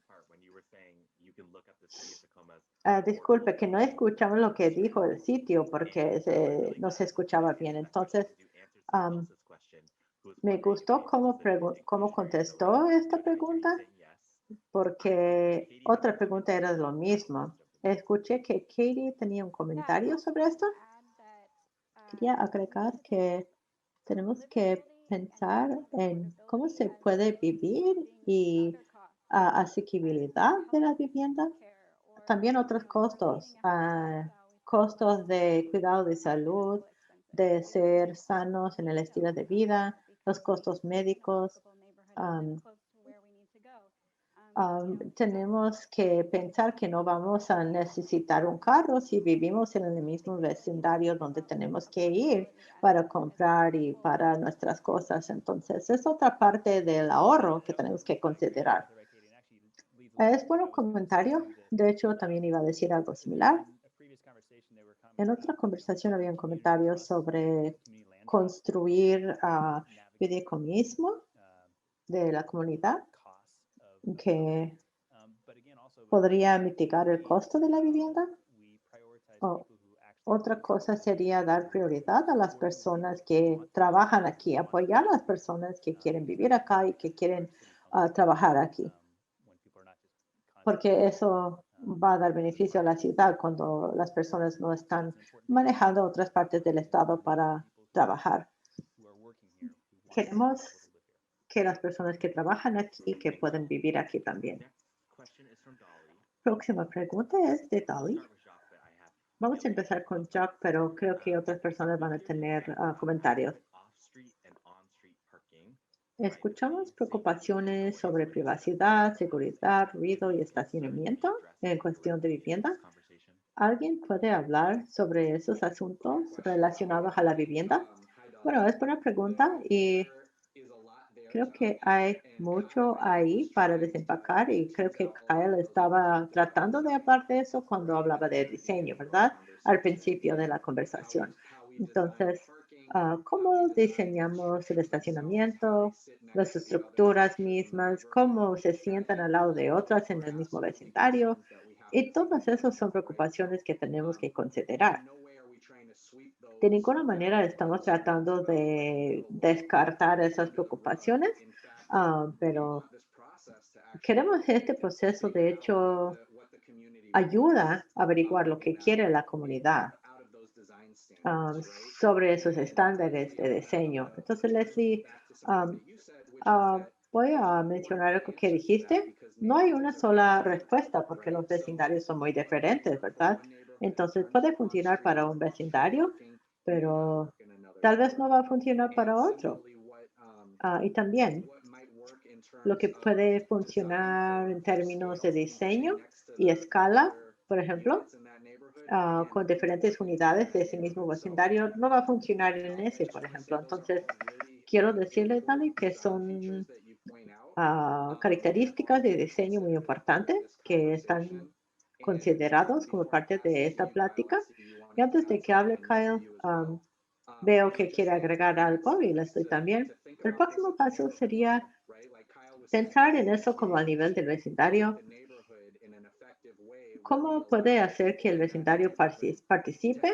Disculpe, que no escuchamos lo que dijo el sitio porque no se escuchaba bien. Entonces, me gustó cómo contestó esta pregunta, porque otra pregunta era lo mismo. Escuché que Katie tenía un comentario sobre esto. Quería agregar que tenemos que pensar en cómo se puede vivir y asequibilidad de la vivienda. También otros costos, costos de cuidado de salud, de ser sanos en el estilo de vida, los costos médicos. Tenemos que pensar que no vamos a necesitar un carro si vivimos en el mismo vecindario donde tenemos que ir para comprar y para nuestras cosas. Entonces, es otra parte del ahorro que tenemos que considerar. Es buen comentario. De hecho, también iba a decir algo similar. En otra conversación había un comentario sobre construir fideicomismo de la comunidad, que podría mitigar el costo de la vivienda. we prioritize O people who actually otra live cosa here. sería dar prioridad a las personas que trabajan aquí, apoyar a las personas que quieren vivir acá y que quieren trabajar aquí, When people are not just porque constantly eso va a dar beneficio a la ciudad cuando las personas no están manejando otras partes del estado para trabajar. who are working here who want to be able Queremos to live here. que las personas que trabajan aquí, que pueden vivir aquí también. Próxima pregunta es de Dolly. Vamos a empezar con Chuck, pero creo que otras personas van a tener comentarios. Escuchamos preocupaciones sobre privacidad, seguridad, ruido y estacionamiento en cuestión de vivienda. ¿Alguien puede hablar sobre esos asuntos relacionados a la vivienda? Bueno, es buena pregunta y creo que hay mucho ahí para desempacar y creo que Kyle estaba tratando de hablar de eso cuando hablaba de diseño, ¿verdad? Al principio de la conversación. Entonces, ¿cómo diseñamos el estacionamiento, las estructuras mismas, cómo se sientan al lado de otras en el mismo vecindario? Y todas esas son preocupaciones que tenemos que considerar. De ninguna manera estamos tratando de descartar esas preocupaciones, pero queremos este proceso, de hecho, ayuda a averiguar lo que quiere la comunidad um, sobre esos estándares de diseño. Entonces, Leslie, um, voy a mencionar algo que dijiste. No hay una sola respuesta porque los vecindarios son muy diferentes, ¿verdad? Entonces, puede funcionar para un vecindario, pero tal vez no va a funcionar para otro. Y también lo que puede funcionar en términos de diseño y escala, por ejemplo, con diferentes unidades de ese mismo vecindario, no va a funcionar en ese, por ejemplo. Entonces, quiero decirles, Dani, que son características de diseño muy importantes que están considerados como parte de esta plática. Y antes de que hable Kyle, veo que quiere agregar algo y le estoy también. El próximo paso sería pensar en eso como a nivel del vecindario. ¿Cómo puede hacer que el vecindario participe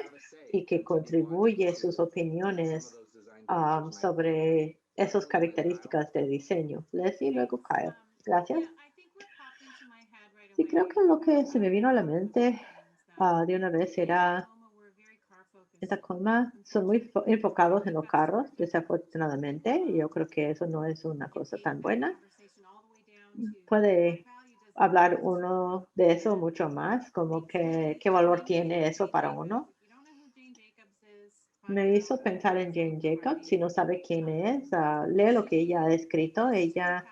y que contribuye sus opiniones sobre esas características de diseño? Leslie, luego Kyle. Gracias. Sí, creo que lo que se me vino a la mente de una vez era en Tacoma son muy enfocados en los carros, desafortunadamente. Yo creo que eso no es una cosa tan buena. Puede hablar uno de eso mucho más, como que qué valor tiene eso para uno. Me hizo pensar en Jane Jacobs. Si no sabe quién es, lee lo que ella ha escrito. Ella,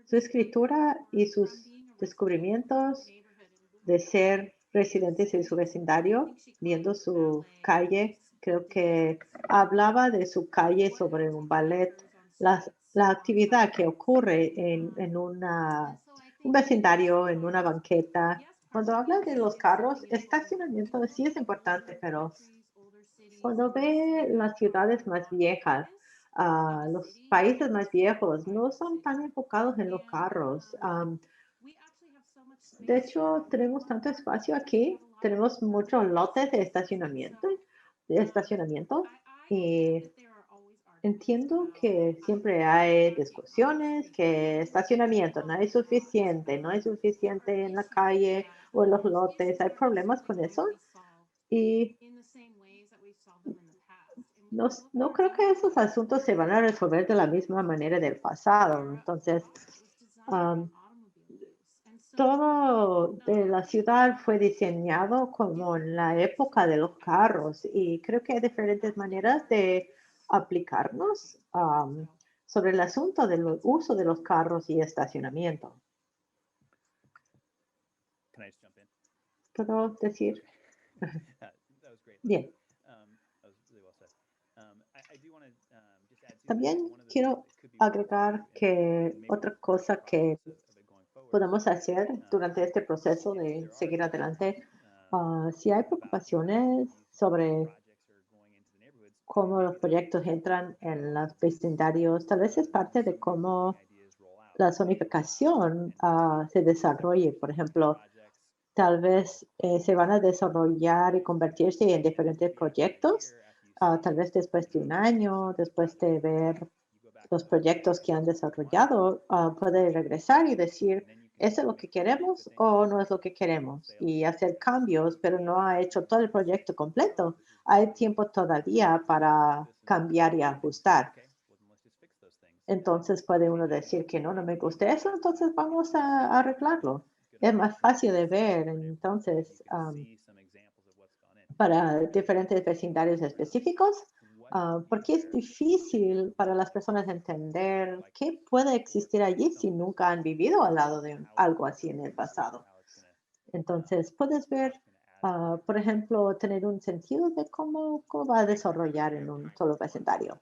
su escritura y sus descubrimientos de ser residentes en su vecindario, viendo su calle, creo que hablaba de su calle sobre un ballet, la actividad que ocurre en un vecindario, en una banqueta. Cuando habla de los carros, estacionamiento sí es importante, pero cuando ve las ciudades más viejas, los países más viejos no son tan enfocados en los carros. De hecho, tenemos tanto espacio aquí, tenemos muchos lotes de estacionamiento, y entiendo que siempre hay discusiones, que estacionamiento no hay suficiente en la calle o en los lotes, hay problemas con eso y no creo que esos asuntos se van a resolver de la misma manera del pasado. Entonces, um, todo de la ciudad fue diseñado como en la época de los carros y creo que hay diferentes maneras de aplicarnos sobre el asunto del uso de los carros y estacionamiento. Can I just jump in? ¿Puedo decir? That was great. Bien. That was really well said. I do want to just add to that. También One of the quiero things that could be worked on, agregar and que maybe otra part cosa of que the process of it going forward, podemos hacer durante este proceso if de there are seguir concerns adelante, si hay about how preocupaciones these sobre projects are going into the neighborhoods, cómo los proyectos entran en los vecindarios, tal vez es parte de cómo la zonificación se desarrolle. Por ejemplo, tal vez se van a desarrollar y convertirse en diferentes proyectos, tal vez después de un año, después de ver los proyectos que han desarrollado, puede regresar y decir, ¿es lo que queremos o no es lo que queremos? Y hacer cambios, pero no ha hecho todo el proyecto completo. Hay tiempo todavía para cambiar y ajustar. Entonces puede uno decir que no me gusta eso, entonces vamos a arreglarlo. Es más fácil de ver, entonces, para diferentes vecindarios específicos, porque es difícil para las personas entender qué puede existir allí si nunca han vivido al lado de algo así en el pasado. Entonces, puedes ver, por ejemplo, tener un sentido de cómo va a desarrollar en un solo vecindario.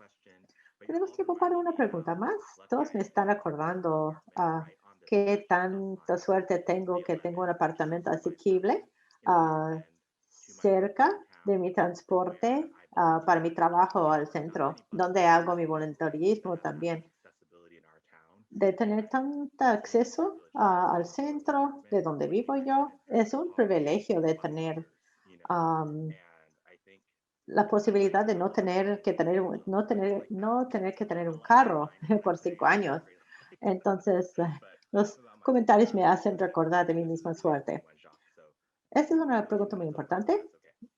Tenemos tiempo para una pregunta más. Todos me están acordando qué tanta suerte tengo que tengo un apartamento asequible cerca de mi transporte para mi trabajo al centro, donde hago mi voluntarismo también. De tener tanto acceso al centro de donde vivo yo, es un privilegio de tener am, la posibilidad de no tener que tener un carro por 5 años. Entonces, los comentarios me hacen recordar de mi misma suerte. Esta es una pregunta muy importante.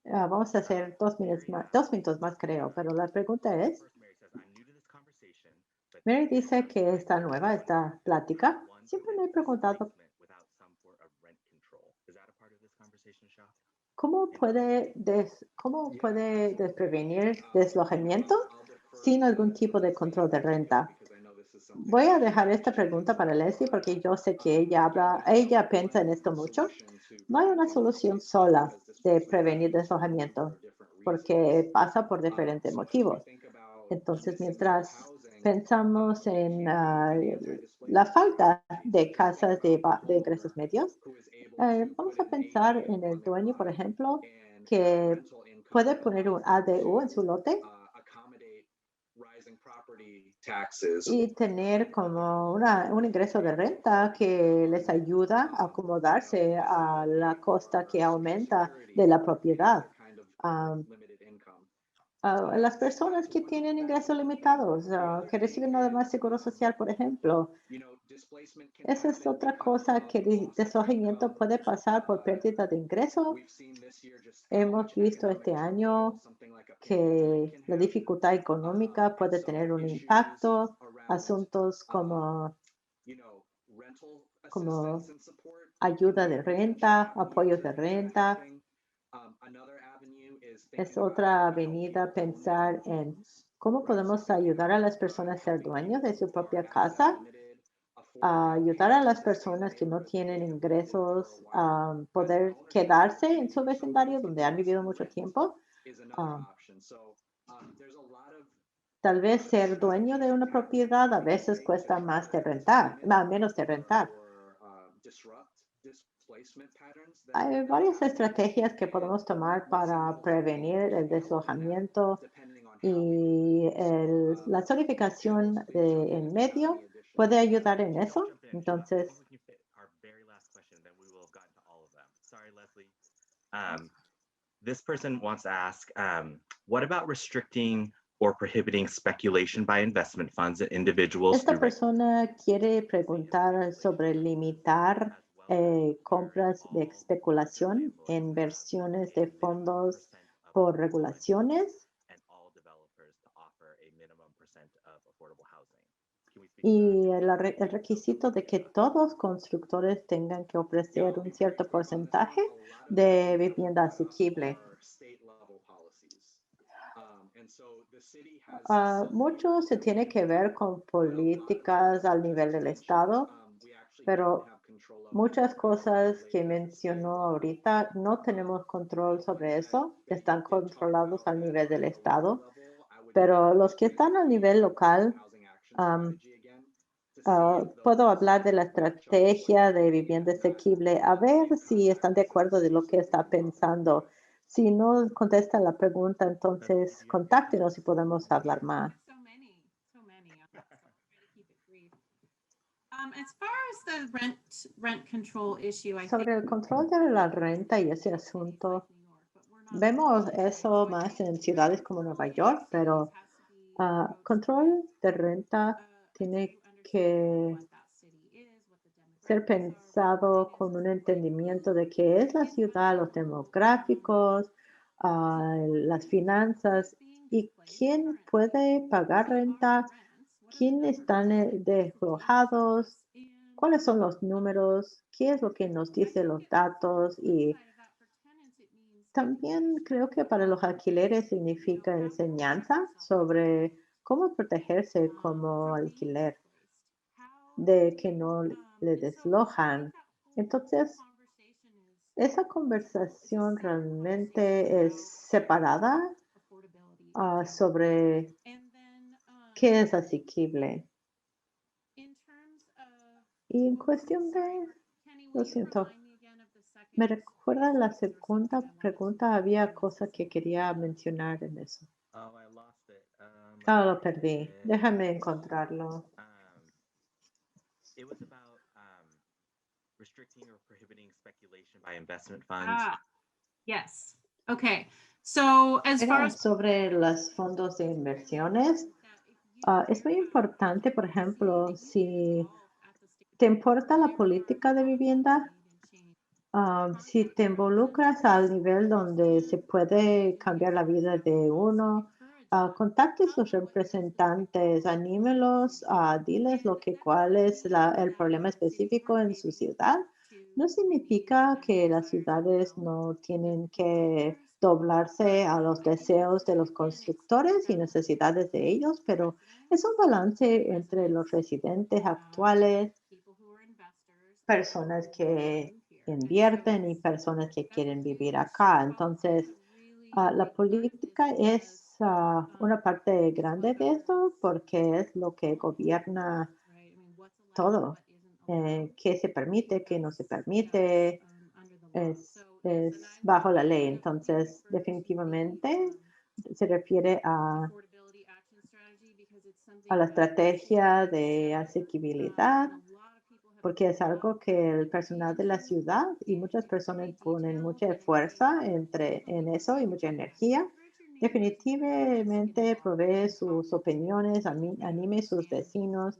Vamos a hacer 2 minutos más, creo, pero la pregunta es, Mary dice que está nueva esta plática. Siempre me he preguntado, ¿cómo puede prevenir deslojamiento sin algún tipo de control de renta? Voy a dejar esta pregunta para Leslie porque yo sé que ella piensa en esto mucho. No hay una solución sola de prevenir deslojamiento porque pasa por diferentes motivos. Entonces, mientras pensamos en la falta de casas de ingresos medios, vamos a pensar en el dueño, por ejemplo, que puede poner un ADU en su lote y tener como un ingreso de renta que les ayuda a acomodarse a la costa que aumenta de la propiedad. Am, las personas que tienen ingresos limitados, que reciben nada más seguro social, por ejemplo, esa es otra cosa que deslojamiento puede pasar por pérdida de ingreso. Hemos visto este año que la dificultad económica puede tener un impacto. Asuntos como ayuda de renta, apoyos de renta. Es otra avenida pensar en cómo podemos ayudar a las personas a ser dueños de su propia casa, a ayudar a las personas que no tienen ingresos a poder quedarse en su vecindario donde han vivido mucho tiempo. Ah, Tal vez ser dueño de una propiedad a veces cuesta menos de rentar. Hay varias estrategias que podemos tomar para prevenir el deslojamiento y la zonificación en medio puede ayudar en eso. Entonces, This person wants to ask, what about restricting or prohibiting speculation by investment funds and individuals esta through persona quiere preguntar sobre limitar compras de especulación en versiones de fondos por regulaciones y el requisito de que todos constructores tengan que ofrecer un cierto porcentaje de vivienda asequible. Mucho se tiene que ver con políticas al nivel del Estado, pero muchas cosas que mencionó ahorita no tenemos control sobre eso, están controlados al nivel del Estado, pero los que están al nivel local, puedo hablar de la estrategia de vivienda asequible, a ver si están de acuerdo de lo que está pensando. Si no contesta la pregunta, entonces contáctenos y podemos hablar más. As far as the rent control issue, I Sobre el think control de la renta y ese asunto, vemos eso más en ciudades como Nueva York, pero control de renta tiene que ser pensado con un entendimiento de qué es la ciudad, los demográficos, las finanzas y quién puede pagar renta, quién están desalojados, cuáles son los números, qué es lo que nos dice los datos y también creo que para los alquileres significa enseñanza sobre cómo protegerse como alquiler, de que no le deslojan. Entonces, esa conversación realmente es separada sobre qué es asequible. Y en cuestión de, lo siento, me recuerda la segunda pregunta, había cosas que quería mencionar en eso. Oh, I lost it. I Lo think perdí. it- Déjame encontrarlo. It was about restricting or prohibiting speculation by investment funds. yes. Okay. So as far Era as sobre los fondos de inversiones. Es muy importante, por ejemplo, si te importa la política de vivienda, si te involucras al nivel donde se puede cambiar la vida de uno, contacte a sus representantes, anímelos, diles cuál es el problema específico en su ciudad. No significa que las ciudades no tienen que doblarse a los deseos de los constructores y necesidades de ellos, pero es un balance entre los residentes actuales, personas que invierten y personas que quieren vivir acá. Entonces, la política es una parte grande de esto porque es lo que gobierna todo. Qué se permite, qué no se permite, es bajo la ley. Entonces, definitivamente se refiere a la estrategia de asequibilidad, porque es algo que el personal de la ciudad y muchas personas ponen mucha fuerza en eso y mucha energía. Definitivamente provee sus opiniones, anime sus vecinos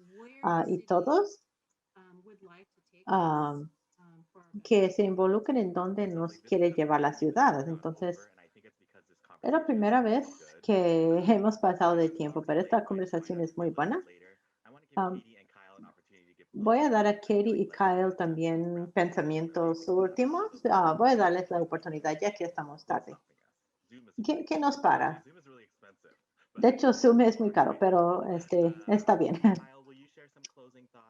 y todos que se involucren en donde nos quiere llevar la ciudad. Entonces, es la primera vez que hemos pasado de tiempo, pero esta conversación es muy buena. Voy a dar a Katie y Kyle también pensamientos últimos. Voy a darles la oportunidad ya que estamos tarde. ¿Qué nos para? De hecho, Zoom es muy caro, pero está bien.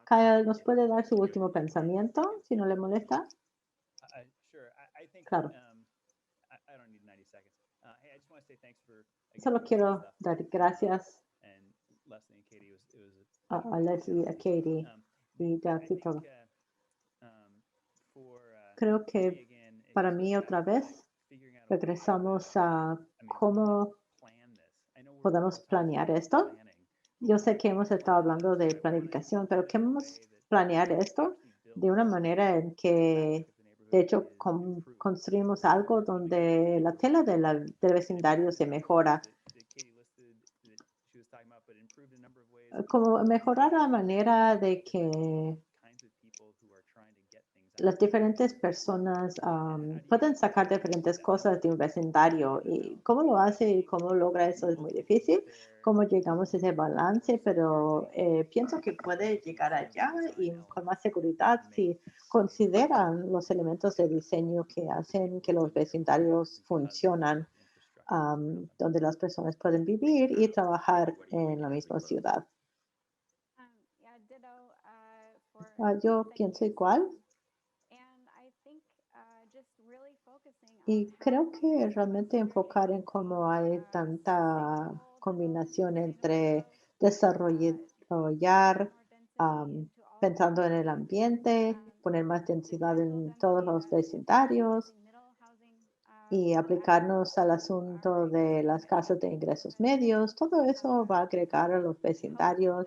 Kyle, ¿nos puede dar su último pensamiento, si no le molesta? Sure. I think Claro. I don't need 90 seconds. Hey, I just want to say thanks for again, Solo all this quiero stuff. dar gracias And Leslie and Katie, it was a Leslie, a Katie y I Jack y think, todo. for Creo me que again, it para was mí about otra vez figuring out a way to, regresamos a I mean, cómo plan this. I know we're podemos talking planear about esto. planning, Yo sé que hemos estado hablando de planificación, pero queremos planear esto de una manera en que, de hecho, construimos algo donde la tela del vecindario se mejora, como mejorar la manera de que las diferentes personas pueden sacar diferentes cosas de un vecindario y cómo lo hace y cómo logra eso es muy difícil, cómo llegamos a ese balance, pero pienso que puede llegar allá y con más seguridad si consideran los elementos de diseño que hacen que los vecindarios funcionan, donde las personas pueden vivir y trabajar en la misma ciudad. Yeah, ditto, Yo pienso igual. Y creo que realmente enfocar en cómo hay tanta combinación entre desarrollar, pensando en el ambiente, poner más densidad en todos los vecindarios y aplicarnos al asunto de las casas de ingresos medios. Todo eso va a agregar a los vecindarios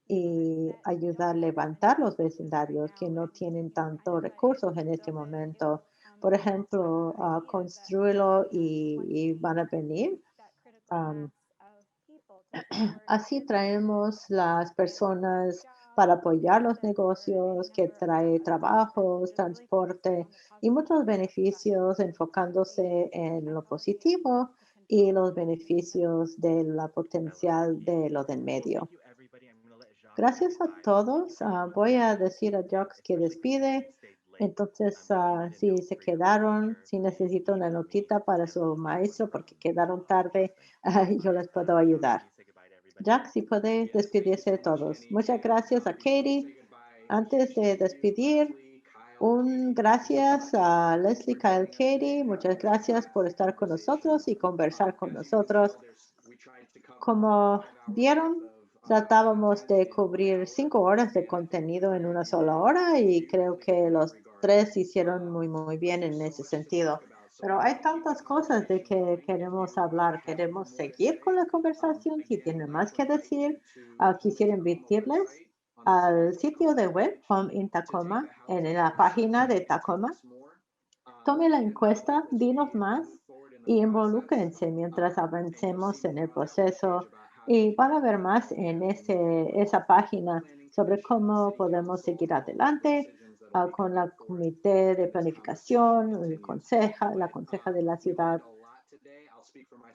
y ayudar a levantar los vecindarios que no tienen tantos recursos en este momento. Por ejemplo, construirlo y van a venir. Así traemos las personas para apoyar los negocios, que trae trabajos, transporte y muchos beneficios enfocándose en lo positivo y los beneficios de la potencial de lo del medio. Gracias a todos. Voy a decir a Jox que despide. Entonces, si se quedaron, si necesito una notita para su maestro porque quedaron tarde, yo les puedo ayudar. Jack, si puede despedirse de todos. Muchas gracias a Katie. Antes de despedir, un gracias a Leslie, Kyle, Katie. Muchas gracias por estar con nosotros y conversar con nosotros. Como vieron, tratábamos de cubrir 5 horas de contenido en una sola hora y creo que los 3 hicieron muy bien en ese sentido. Pero hay tantas cosas de que queremos hablar. Queremos seguir con la conversación. Si tienen más que decir, quisiera invitarles al sitio de web Home in Tacoma, en la página de Tacoma. Tome la encuesta, dinos más y involúquense mientras avancemos en el proceso. Y van a ver más en esa página sobre cómo podemos seguir adelante con la comité de planificación, la conseja de la ciudad.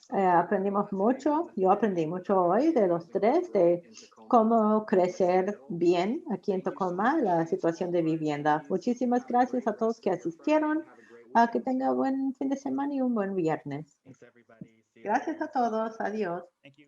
Aprendimos mucho, yo aprendí mucho hoy de los 3, de cómo crecer bien aquí en Tacoma, la situación de vivienda. Muchísimas gracias a todos que asistieron. Que tenga buen fin de semana y un buen viernes. Gracias a todos. Adiós. Thank you.